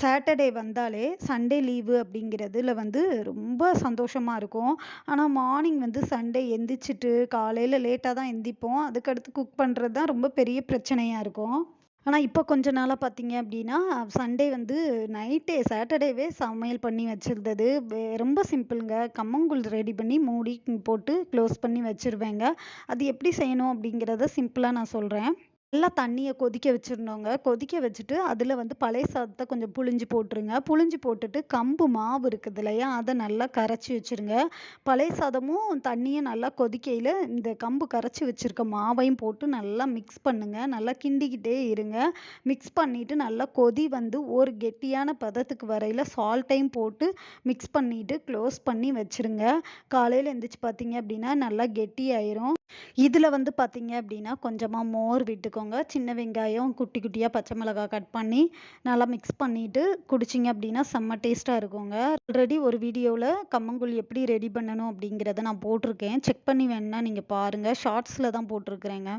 Saturday வந்தாலே Sunday leave அப்படிங்கிறதுல வந்து ரொம்ப சந்தோஷமா இருக்கும். ஆனா மார்னிங் வந்து சண்டே எந்திரிச்சுட்டு காலையில லேட்டா தான் எந்திரிப்போம். அதுக்கடுத்து குக் பண்றது தான் ரொம்ப பெரிய பிரச்சனையா இருக்கும். ஆனா இப்ப கொஞ்ச நாளா பார்த்தீங்க அப்படின்னா, சண்டே வந்து நைட்டே சாட்டர்டேவே சமையல் பண்ணி வச்சிருந்தது. ரொம்ப சிம்பிள்ங்க. கம்மங்கூழ் ரெடி பண்ணி மூடி போட்டு க்ளோஸ் பண்ணி வச்சுருவேங்க. அது எப்படி செய்யணும் அப்படிங்கிறத சிம்பிளா நான் சொல்றேன். நல்லா தண்ணிய கொதிக்க வச்சிரணுங்க. கொதிக்க வச்சுட்டு, அதில வந்து பழைய சாதத்த கொஞ்சம் புழிஞ்சு போட்டுருங்க. புழிஞ்சு போட்டுட்டு, கம்பு மாவு இருக்குது இல்லையா? அத நல்லா கரைச்சு வச்சுருங்க. பழைய சாதமும் தண்ணியும் நல்லா கொதிக்கையில, இந்த கம்பு கரைச்சு வச்சிருக்க மாவையும் போட்டு நல்லா மிக்ஸ் பண்ணுங்க. நல்லா கிண்டிக்கிட்டே இருங்க. மிக்ஸ் பண்ணிட்டு நல்லா கொதி வந்து ஒரு கெட்டியான பதத்துக்கு வரையில சால்ட்டையும் போட்டு மிக்ஸ் பண்ணிட்டு, க்ளோஸ் பண்ணி வச்சுருங்க. காலையில எந்திரிச்சு பார்த்தீங்க அப்படின்னா, நல்லா கெட்டியாயிரும். இதில வந்து பார்த்தீங்க அப்படின்னா, கொஞ்சமா மோர் விட்டுக்கோங்க. சின்ன வெங்காயம் குட்டி குட்டியா பச்சை மிளகாய் கட் பண்ணி, நல்லா மிக்ஸ் பண்ணிட்டு குடிச்சீங்க அப்படின்னா, செம்ம டேஸ்ட்டா இருக்குங்க. ஆல்ரெடி ஒரு வீடியோல கம்மங்கூழ் எப்படி ரெடி பண்ணணும் அப்படிங்கிறத நான் போட்டிருக்கேன். செக் பண்ணி வேணுனா நீங்க பாருங்க. ஷார்ட்ஸ்ல தான் போட்டிருக்கிறேங்க.